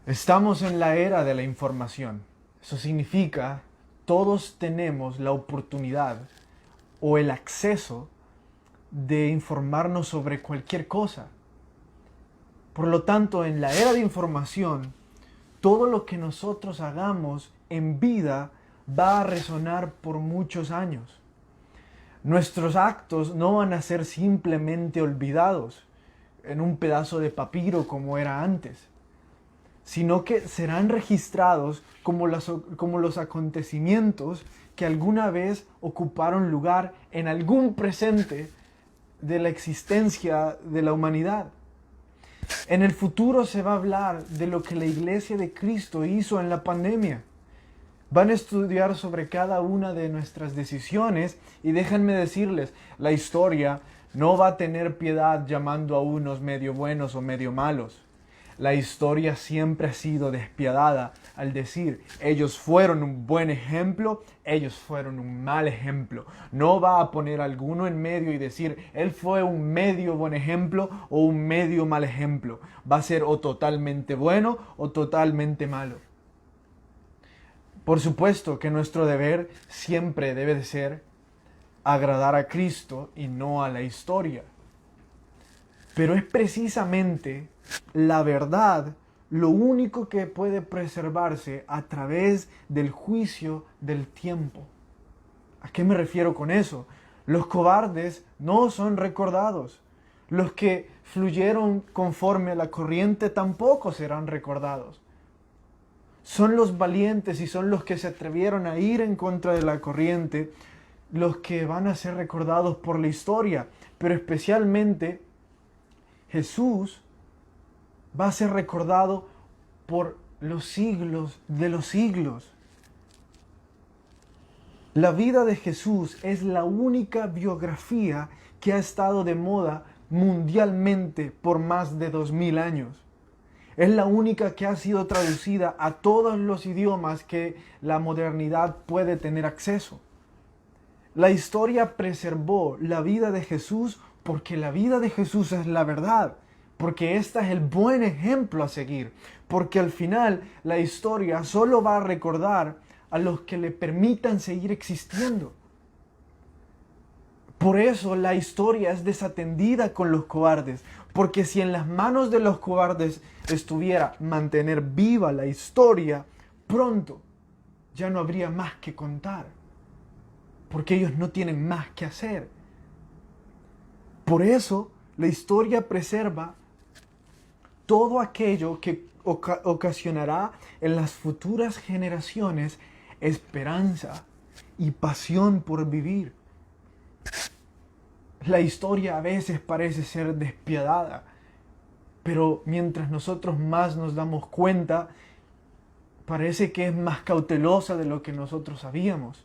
Estamos en la era de la información. Eso significa todos tenemos la oportunidad o el acceso de informarnos sobre cualquier cosa. Por lo tanto, en la era de información, todo lo que nosotros hagamos en vida va a resonar por muchos años. Nuestros actos no van a ser simplemente olvidados en un pedazo de papiro como era antes, sino que serán registrados como los acontecimientos que alguna vez ocuparon lugar en algún presente de la existencia de la humanidad. En el futuro se va a hablar de lo que la Iglesia de Cristo hizo en la pandemia. Van a estudiar sobre cada una de nuestras decisiones y déjenme decirles, la historia no va a tener piedad llamando a unos medio buenos o medio malos. La historia siempre ha sido despiadada al decir, ellos fueron un buen ejemplo, ellos fueron un mal ejemplo. No va a poner alguno en medio y decir, él fue un medio buen ejemplo o un medio mal ejemplo. Va a ser o totalmente bueno o totalmente malo. Por supuesto que nuestro deber siempre debe de ser agradar a Cristo y no a la historia. Pero es precisamente la verdad lo único que puede preservarse a través del juicio del tiempo. ¿A qué me refiero con eso? Los cobardes no son recordados. Los que fluyeron conforme a la corriente tampoco serán recordados. Son los valientes y son los que se atrevieron a ir en contra de la corriente los que van a ser recordados por la historia. Pero especialmente Jesús va a ser recordado por los siglos de los siglos. La vida de Jesús es la única biografía que ha estado de moda mundialmente por más de 2000 años. Es la única que ha sido traducida a todos los idiomas que la modernidad puede tener acceso. La historia preservó la vida de Jesús porque la vida de Jesús es la verdad, porque este es el buen ejemplo a seguir, porque al final la historia solo va a recordar a los que le permitan seguir existiendo. Por eso la historia es desatendida con los cobardes, porque si en las manos de los cobardes estuviera mantener viva la historia, pronto ya no habría más que contar, porque ellos no tienen más que hacer. Por eso la historia preserva todo aquello que ocasionará en las futuras generaciones esperanza y pasión por vivir. La historia a veces parece ser despiadada, pero mientras nosotros más nos damos cuenta, parece que es más cautelosa de lo que nosotros sabíamos.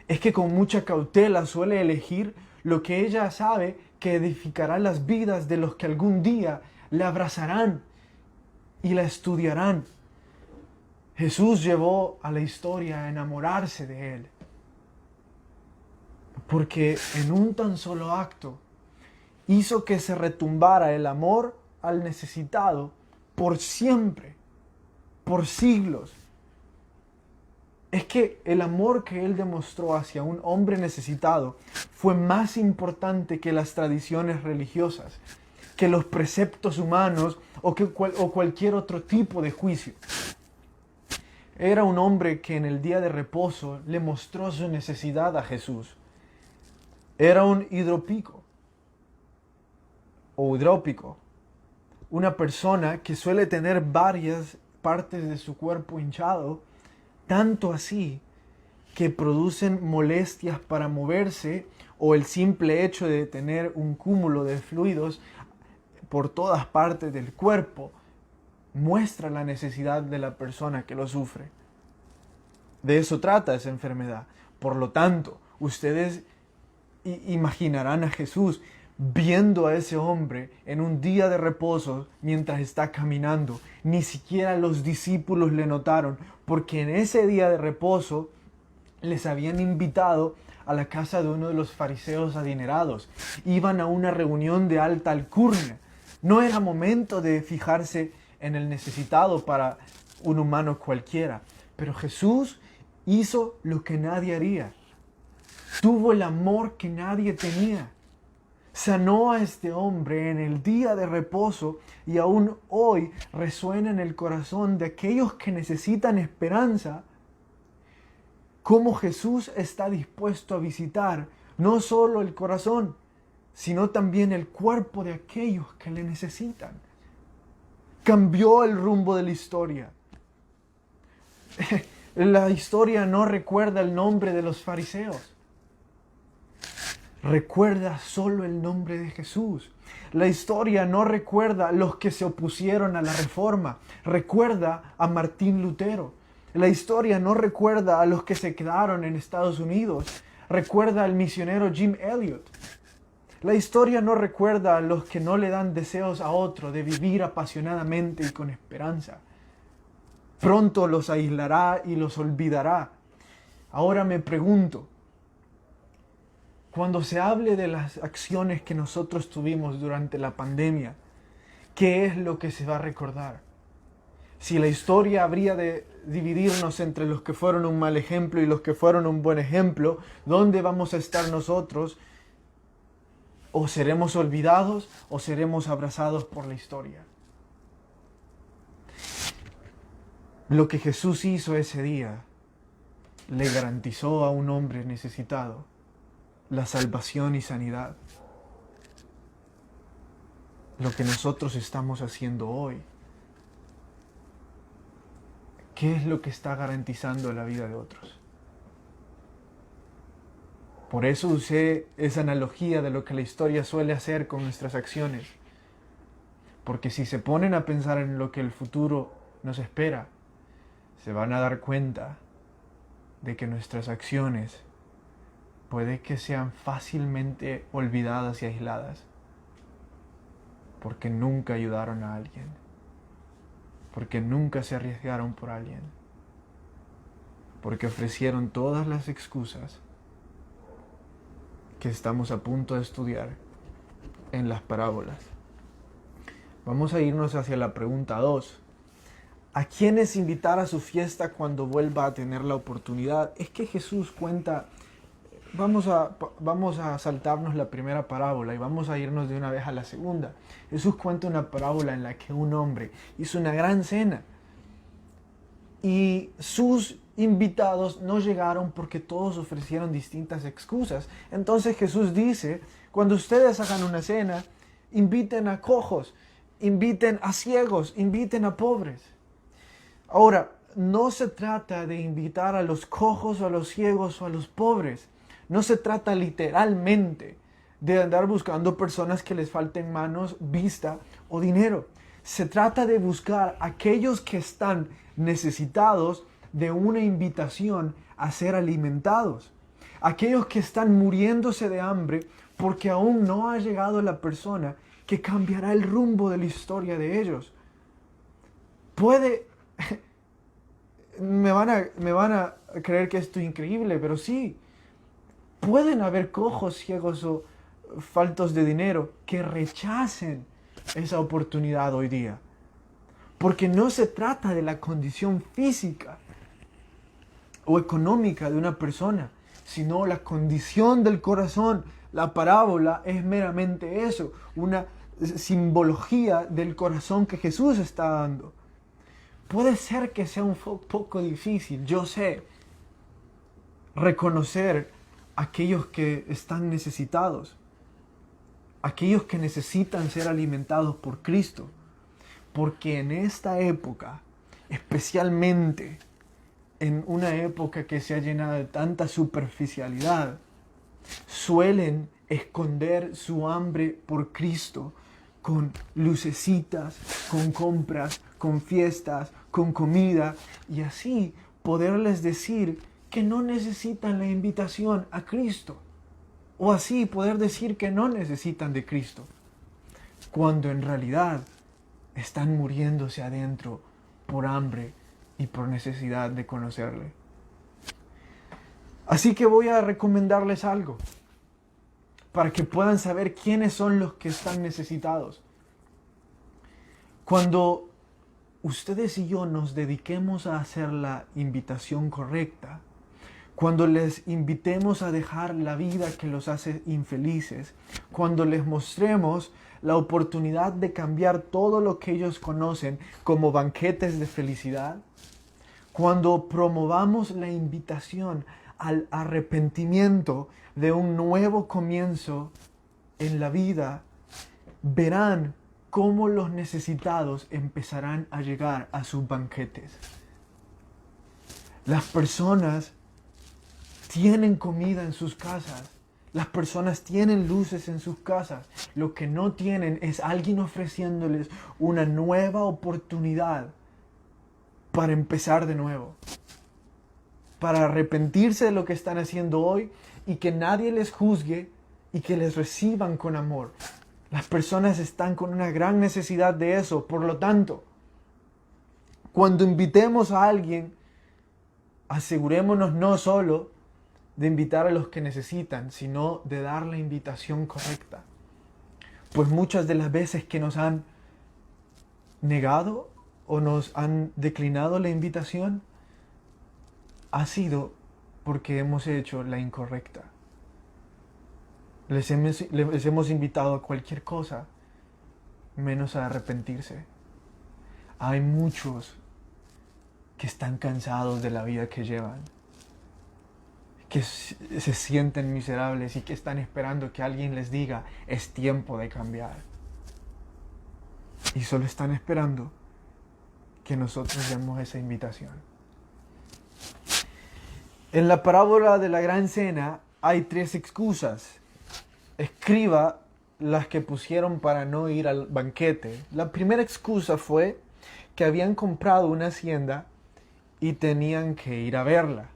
Es que con mucha cautela suele elegir lo que ella sabe que edificará las vidas de los que algún día la abrazarán y la estudiarán. Jesús llevó a la historia a enamorarse de él, porque en un tan solo acto hizo que se retumbara el amor al necesitado por siempre, por siglos. Es que el amor que él demostró hacia un hombre necesitado fue más importante que las tradiciones religiosas, que los preceptos humanos o cualquier otro tipo de juicio. Era un hombre que en el día de reposo le mostró su necesidad a Jesús. Era un hidrópico o hidrópico, una persona que suele tener varias partes de su cuerpo hinchado, tanto así que producen molestias para moverse o el simple hecho de tener un cúmulo de fluidos por todas partes del cuerpo muestra la necesidad de la persona que lo sufre. De eso trata esa enfermedad. Por lo tanto, ustedes imaginarán a Jesús viendo a ese hombre en un día de reposo mientras está caminando. Ni siquiera los discípulos le notaron, porque en ese día de reposo les habían invitado a la casa de uno de los fariseos adinerados. Iban a una reunión de alta alcurnia. No era momento de fijarse en el necesitado para un humano cualquiera. Pero Jesús hizo lo que nadie haría. Tuvo el amor que nadie tenía. Sanó a este hombre en el día de reposo y aún hoy resuena en el corazón de aquellos que necesitan esperanza, cómo Jesús está dispuesto a visitar no solo el corazón, sino también el cuerpo de aquellos que le necesitan. Cambió el rumbo de la historia. La historia no recuerda el nombre de los fariseos. Recuerda solo el nombre de Jesús. La historia no recuerda a los que se opusieron a la reforma. Recuerda a Martín Lutero. La historia no recuerda a los que se quedaron en Estados Unidos. Recuerda al misionero Jim Elliot. La historia no recuerda a los que no le dan deseos a otro de vivir apasionadamente y con esperanza. Pronto los aislará y los olvidará. Ahora me pregunto, cuando se hable de las acciones que nosotros tuvimos durante la pandemia, ¿qué es lo que se va a recordar? Si la historia habría de dividirnos entre los que fueron un mal ejemplo y los que fueron un buen ejemplo, ¿dónde vamos a estar nosotros? ¿O seremos olvidados o seremos abrazados por la historia? Lo que Jesús hizo ese día le garantizó a un hombre necesitado la salvación y sanidad. Lo que nosotros estamos haciendo hoy, ¿qué es lo que está garantizando la vida de otros? Por eso usé esa analogía de lo que la historia suele hacer con nuestras acciones. Porque si se ponen a pensar en lo que el futuro nos espera, se van a dar cuenta de que nuestras acciones puede que sean fácilmente olvidadas y aisladas, porque nunca ayudaron a alguien, porque nunca se arriesgaron por alguien, porque ofrecieron todas las excusas que estamos a punto de estudiar en las parábolas. Vamos a irnos hacia la pregunta 2. ¿A quiénes invitar a su fiesta cuando vuelva a tener la oportunidad? Es que Jesús cuenta. Vamos a saltarnos la primera parábola y vamos a irnos de una vez a la segunda. Jesús cuenta una parábola en la que un hombre hizo una gran cena y sus invitados no llegaron porque todos ofrecieron distintas excusas. Entonces Jesús dice, cuando ustedes hagan una cena, inviten a cojos, inviten a ciegos, inviten a pobres. Ahora, no se trata de invitar a los cojos o a los ciegos o a los pobres. No se trata literalmente de andar buscando personas que les falten manos, vista o dinero. Se trata de buscar a aquellos que están necesitados de una invitación a ser alimentados. Aquellos que están muriéndose de hambre porque aún no ha llegado la persona que cambiará el rumbo de la historia de ellos. Me van a creer que esto es increíble, pero sí. Pueden haber cojos, ciegos o faltos de dinero que rechacen esa oportunidad hoy día. Porque no se trata de la condición física o económica de una persona, sino la condición del corazón. La parábola es meramente eso, una simbología del corazón que Jesús está dando. Puede ser que sea un poco difícil, yo sé, reconocer aquellos que están necesitados, aquellos que necesitan ser alimentados por Cristo, porque en esta época, especialmente en una época que se ha llenado de tanta superficialidad, suelen esconder su hambre por Cristo con lucecitas, con compras, con fiestas, con comida, y así poderles decir que no necesitan la invitación a Cristo, o así poder decir que no necesitan de Cristo, cuando en realidad están muriéndose adentro por hambre y por necesidad de conocerle. Así que voy a recomendarles algo para que puedan saber quiénes son los que están necesitados. Cuando ustedes y yo nos dediquemos a hacer la invitación correcta, cuando les invitemos a dejar la vida que los hace infelices, cuando les mostremos la oportunidad de cambiar todo lo que ellos conocen como banquetes de felicidad, cuando promovamos la invitación al arrepentimiento de un nuevo comienzo en la vida, verán cómo los necesitados empezarán a llegar a sus banquetes. Las personas tienen comida en sus casas. Las personas tienen luces en sus casas. Lo que no tienen es alguien ofreciéndoles una nueva oportunidad para empezar de nuevo. Para arrepentirse de lo que están haciendo hoy y que nadie les juzgue y que les reciban con amor. Las personas están con una gran necesidad de eso. Por lo tanto, cuando invitemos a alguien, asegurémonos no solo de invitar a los que necesitan, sino de dar la invitación correcta. Pues muchas de las veces que nos han negado o nos han declinado la invitación, ha sido porque hemos hecho la incorrecta. Les hemos invitado a cualquier cosa, menos a arrepentirse. Hay muchos que están cansados de la vida que llevan, que se sienten miserables y que están esperando que alguien les diga, es tiempo de cambiar. Y solo están esperando que nosotros demos esa invitación. En la parábola de la Gran Cena hay 3 excusas. Escriba las que pusieron para no ir al banquete. La primera excusa fue que habían comprado una hacienda y tenían que ir a verla.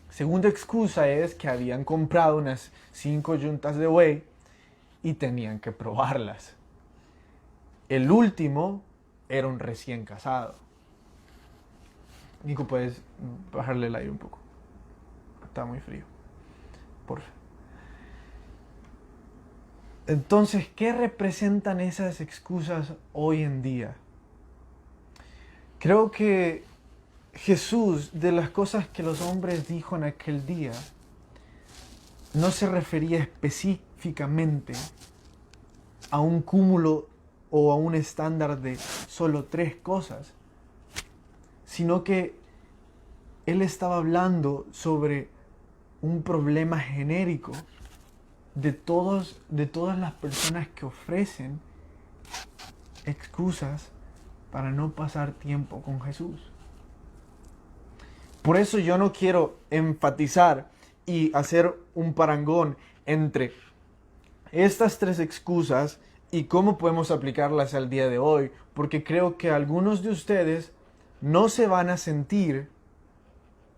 Segunda excusa es que habían comprado unas 5 yuntas de buey y tenían que probarlas. El último era un recién casado. Nico, ¿puedes bajarle el aire un poco? Está muy frío. Por favor. Entonces, ¿qué representan esas excusas hoy en día? Creo que Jesús, de las cosas que los hombres dijo en aquel día, no se refería específicamente a un cúmulo o a un estándar de solo 3 cosas, sino que Él estaba hablando sobre un problema genérico de todas las personas que ofrecen excusas para no pasar tiempo con Jesús. Por eso yo no quiero enfatizar y hacer un parangón entre estas 3 excusas y cómo podemos aplicarlas al día de hoy, porque creo que algunos de ustedes no se van a sentir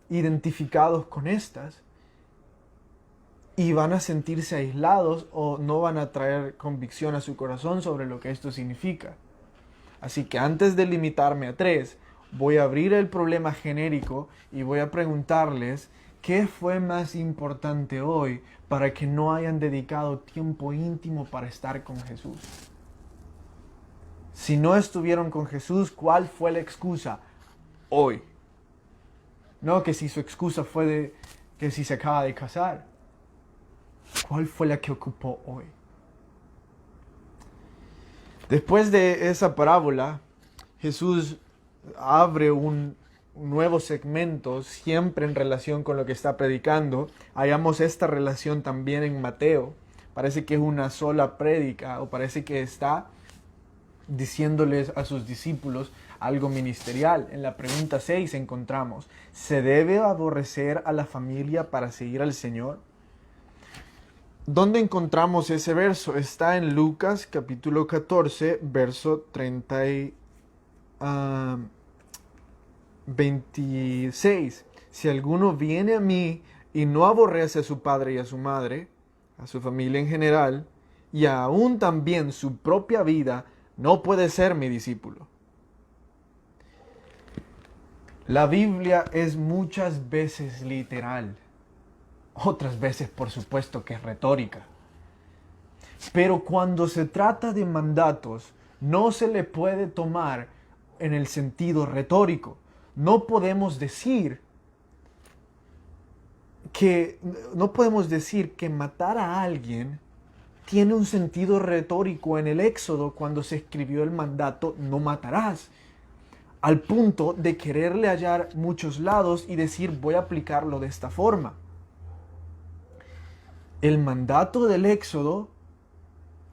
identificados con estas y van a sentirse aislados o no van a traer convicción a su corazón sobre lo que esto significa. Así que antes de limitarme a 3, voy a abrir el problema genérico y voy a preguntarles qué fue más importante hoy para que no hayan dedicado tiempo íntimo para estar con Jesús. Si no estuvieron con Jesús, ¿cuál fue la excusa hoy? No que si su excusa fue de que si se acaba de casar. ¿Cuál fue la que ocupó hoy? Después de esa parábola, Jesús abre un nuevo segmento, siempre en relación con lo que está predicando. Hallamos esta relación también en Mateo. Parece que es una sola prédica, o parece que está diciéndoles a sus discípulos algo ministerial. En la pregunta 6 encontramos, ¿se debe aborrecer a la familia para seguir al Señor? ¿Dónde encontramos ese verso? Está en Lucas capítulo 14, verso 26. Si alguno viene a mí y no aborrece a su padre y a su madre, a su familia en general, y aún también su propia vida, no puede ser mi discípulo. La Biblia es muchas veces literal. Otras veces, por supuesto, que es retórica. Pero cuando se trata de mandatos, no se le puede tomar en el sentido retórico. No podemos decir que matar a alguien tiene un sentido retórico en el Éxodo cuando se escribió el mandato no matarás, al punto de quererle hallar muchos lados y decir voy a aplicarlo de esta forma. El mandato del Éxodo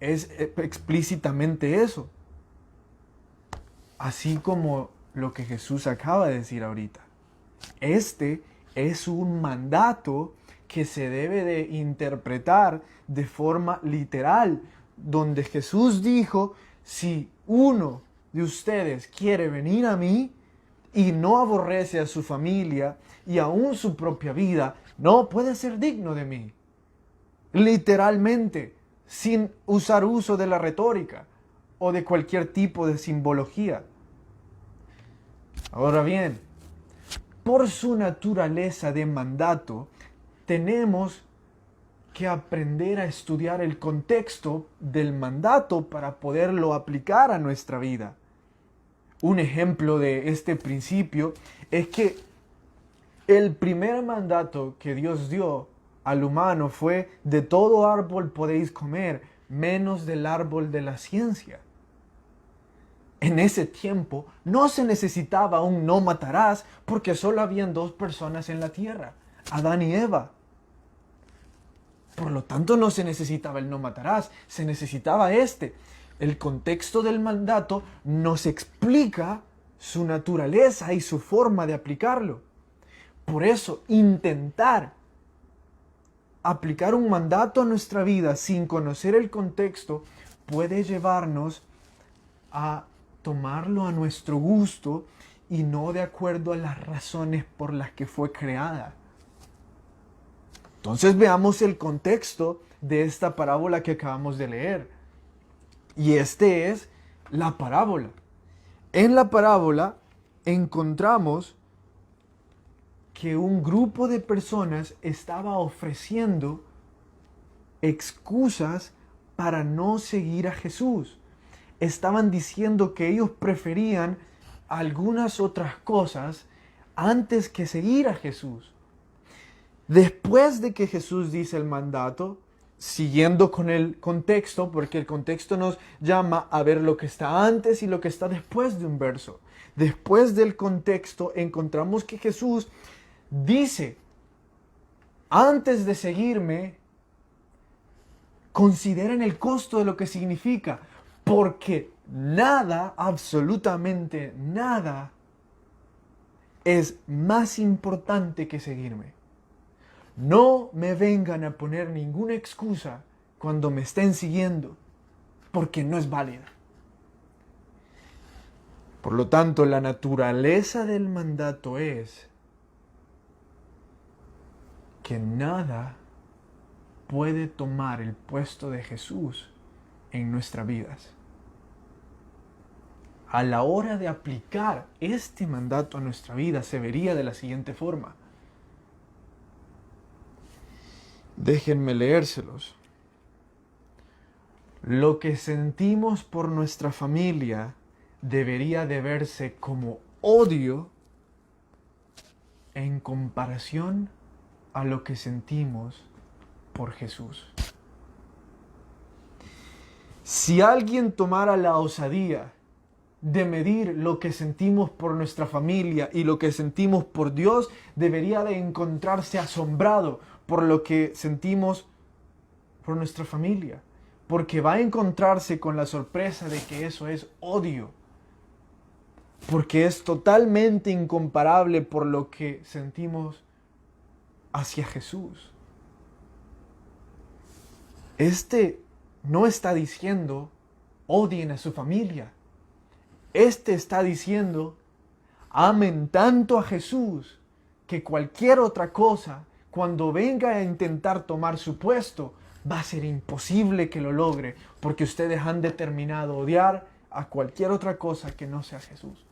es explícitamente eso, así como lo que Jesús acaba de decir ahorita. Este es un mandato que se debe de interpretar de forma literal, donde Jesús dijo, si uno de ustedes quiere venir a mí y no aborrece a su familia y aún su propia vida, no puede ser digno de mí. Literalmente, sin usar uso de la retórica o de cualquier tipo de simbología. Ahora bien, por su naturaleza de mandato, tenemos que aprender a estudiar el contexto del mandato para poderlo aplicar a nuestra vida. Un ejemplo de este principio es que el primer mandato que Dios dio al humano fue: de todo árbol podéis comer, menos del árbol de la ciencia. En ese tiempo no se necesitaba un no matarás porque solo habían dos personas en la tierra, Adán y Eva. Por lo tanto no se necesitaba el no matarás, se necesitaba este. El contexto del mandato nos explica su naturaleza y su forma de aplicarlo. Por eso intentar aplicar un mandato a nuestra vida sin conocer el contexto puede llevarnos a tomarlo a nuestro gusto y no de acuerdo a las razones por las que fue creada. Entonces veamos el contexto de esta parábola que acabamos de leer. Y este es la parábola. En la parábola encontramos que un grupo de personas estaba ofreciendo excusas para no seguir a Jesús. Estaban diciendo que ellos preferían algunas otras cosas antes que seguir a Jesús. Después de que Jesús dice el mandato, siguiendo con el contexto, porque el contexto nos llama a ver lo que está antes y lo que está después de un verso. Después del contexto encontramos que Jesús dice: antes de seguirme, consideren el costo de lo que significa, porque nada, absolutamente nada, es más importante que seguirme. No me vengan a poner ninguna excusa cuando me estén siguiendo, porque no es válida. Por lo tanto, la naturaleza del mandato es que nada puede tomar el puesto de Jesús en nuestras vidas. A la hora de aplicar este mandato a nuestra vida, se vería de la siguiente forma. Déjenme leérselos. Lo que sentimos por nuestra familia debería de verse como odio en comparación a lo que sentimos por Jesús. Si alguien tomara la osadía de medir lo que sentimos por nuestra familia y lo que sentimos por Dios, debería de encontrarse asombrado por lo que sentimos por nuestra familia, porque va a encontrarse con la sorpresa de que eso es odio, porque es totalmente incomparable por lo que sentimos hacia Jesús. Este no está diciendo odien a su familia. Este está diciendo amen tanto a Jesús que cualquier otra cosa, cuando venga a intentar tomar su puesto, va a ser imposible que lo logre, porque ustedes han determinado odiar a cualquier otra cosa que no sea Jesús.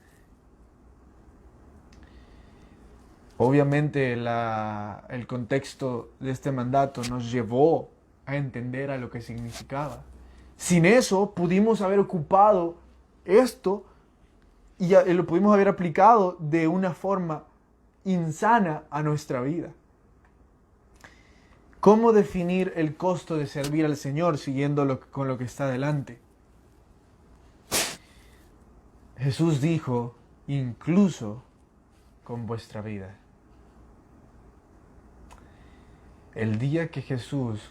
Obviamente el contexto de este mandato nos llevó a entender a lo que significaba. Sin eso pudimos haber ocupado esto y lo pudimos haber aplicado de una forma insana a nuestra vida. ¿Cómo definir el costo de servir al Señor siguiendo con lo que está delante? Jesús dijo, incluso con vuestra vida. El día que Jesús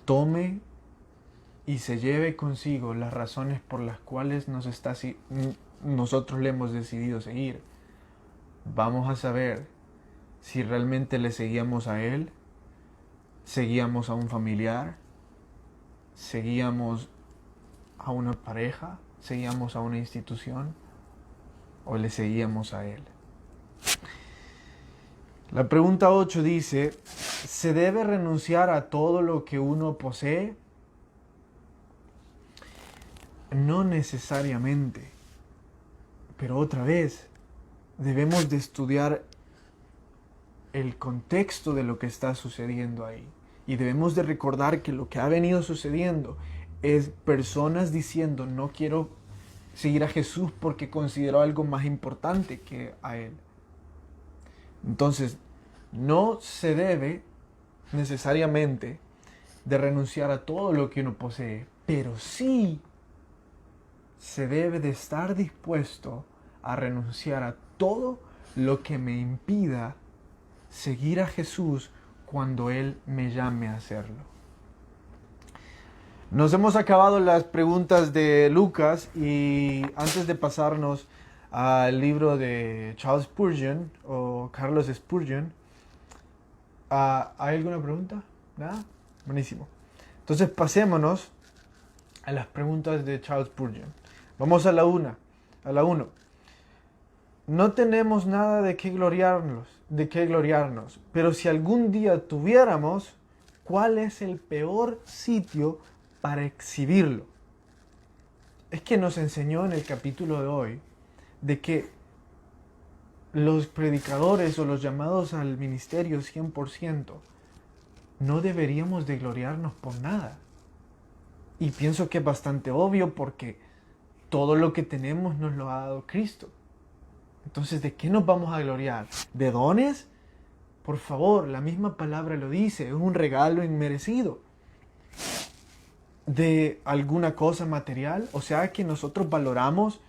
tome y se lleve consigo las razones por las cuales nosotros le hemos decidido seguir, vamos a saber si realmente le seguíamos a Él, seguíamos a un familiar, seguíamos a una pareja, seguíamos a una institución o le seguíamos a Él. La pregunta 8 dice, ¿se debe renunciar a todo lo que uno posee? No necesariamente, pero otra vez, debemos de estudiar el contexto de lo que está sucediendo ahí. Y debemos de recordar que lo que ha venido sucediendo es personas diciendo, no quiero seguir a Jesús porque considero algo más importante que a Él. Entonces, no se debe necesariamente de renunciar a todo lo que uno posee, pero sí se debe de estar dispuesto a renunciar a todo lo que me impida seguir a Jesús cuando Él me llame a hacerlo. Nos hemos acabado las preguntas de Lucas y antes de pasarnos al libro de Charles Spurgeon o Carlos Spurgeon, ¿hay alguna pregunta? ¿Nada? Buenísimo. Entonces pasémonos a las preguntas de Charles Spurgeon. Vamos a la 1. No tenemos nada de qué gloriarnos, pero si algún día tuviéramos, ¿cuál es el peor sitio para exhibirlo? Es que nos enseñó en el capítulo de hoy de que los predicadores o los llamados al ministerio 100% no deberíamos de gloriarnos por nada. Y pienso que es bastante obvio porque todo lo que tenemos nos lo ha dado Cristo. Entonces, ¿de qué nos vamos a gloriar? ¿De dones? Por favor, la misma palabra lo dice, es un regalo inmerecido. ¿De alguna cosa material? O sea, que nosotros valoramos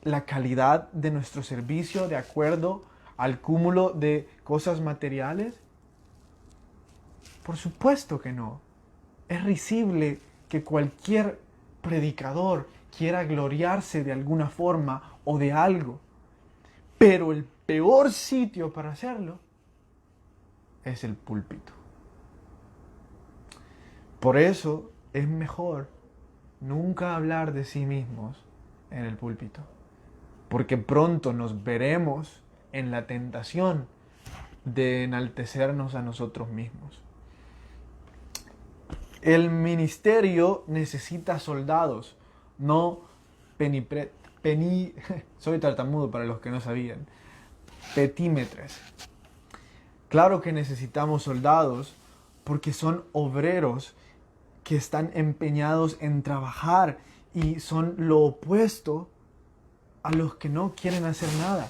la calidad de nuestro servicio de acuerdo al cúmulo de cosas materiales. Por supuesto que no. Es risible que cualquier predicador quiera gloriarse de alguna forma o de algo. Pero el peor sitio para hacerlo es el púlpito. Por eso es mejor nunca hablar de sí mismos en el púlpito. Porque pronto nos veremos en la tentación de enaltecernos a nosotros mismos. El ministerio necesita soldados, no soy tartamudo para los que no sabían, petímetres. Claro que necesitamos soldados porque son obreros que están empeñados en trabajar y son lo opuesto a los que no quieren hacer nada.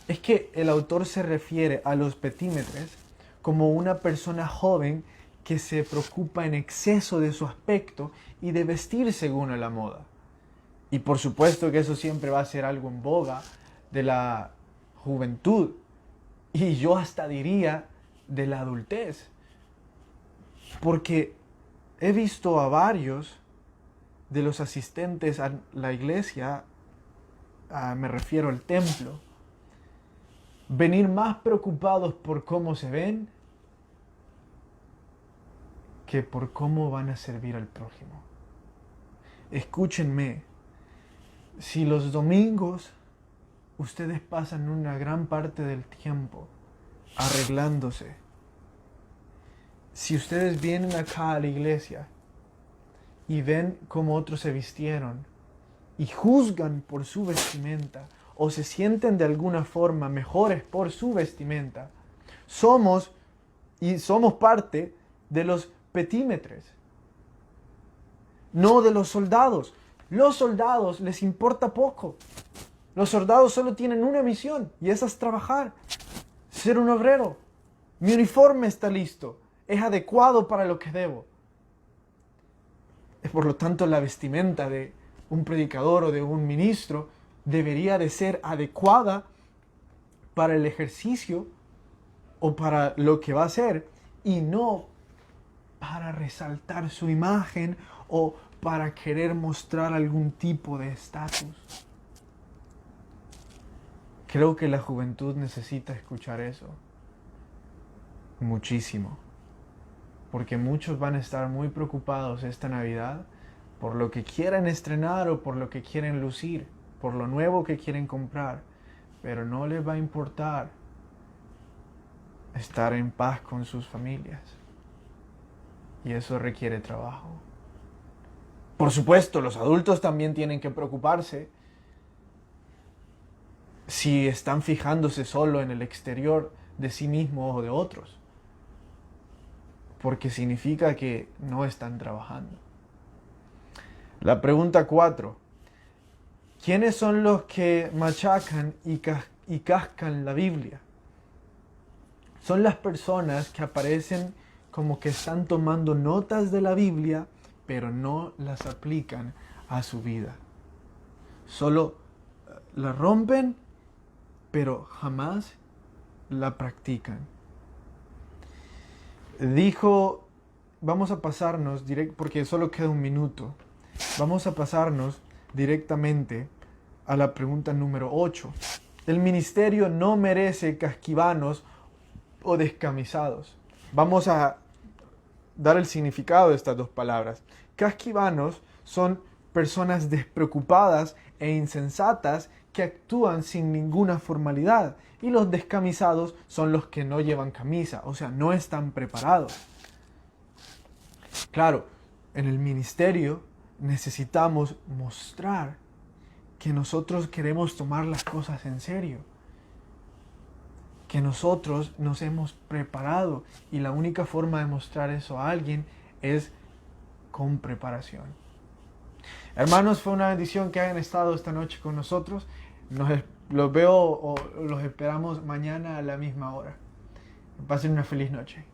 Es que el autor se refiere a los petímetres como una persona joven que se preocupa en exceso de su aspecto y de vestir según a la moda. Y por supuesto que eso siempre va a ser algo en boga de la juventud. Y yo hasta diría de la adultez. Porque he visto a varios de los asistentes a la iglesia, me refiero al templo, venir más preocupados por cómo se ven que por cómo van a servir al prójimo. Escúchenme. Si los domingos ustedes pasan una gran parte del tiempo arreglándose, si ustedes vienen acá a la iglesia y ven cómo otros se vistieron y juzgan por su vestimenta o se sienten de alguna forma mejores por su vestimenta, somos parte de los petímetres, no de los soldados. Los soldados les importa poco. Los soldados solo tienen una misión y esa es trabajar, ser un obrero. Mi uniforme está listo, es adecuado para lo que debo. Por lo tanto, la vestimenta de un predicador o de un ministro debería de ser adecuada para el ejercicio o para lo que va a hacer y no para resaltar su imagen o para querer mostrar algún tipo de estatus. Creo que la juventud necesita escuchar eso muchísimo, porque muchos van a estar muy preocupados esta Navidad por lo que quieren estrenar o por lo que quieren lucir, por lo nuevo que quieren comprar, pero no les va a importar estar en paz con sus familias. Y eso requiere trabajo. Por supuesto, los adultos también tienen que preocuparse si están fijándose solo en el exterior de sí mismos o de otros, porque significa que no están trabajando. La pregunta 4. ¿Quiénes son los que machacan y cascan la Biblia? Son las personas que aparecen como que están tomando notas de la Biblia, pero no las aplican a su vida. Solo la rompen, pero jamás la practican. Dijo, vamos a pasarnos porque solo queda un minuto. Vamos a pasarnos directamente a la pregunta número 8. El ministerio no merece casquivanos o descamisados. Vamos a dar el significado de estas dos palabras. Casquivanos son personas despreocupadas e insensatas que actúan sin ninguna formalidad. Y los descamisados son los que no llevan camisa, o sea, no están preparados. Claro, en el ministerio necesitamos mostrar que nosotros queremos tomar las cosas en serio, que nosotros nos hemos preparado y la única forma de mostrar eso a alguien es con preparación. Hermanos, fue una bendición que hayan estado esta noche con nosotros. Los veo o los esperamos mañana a la misma hora. Pasen una feliz noche.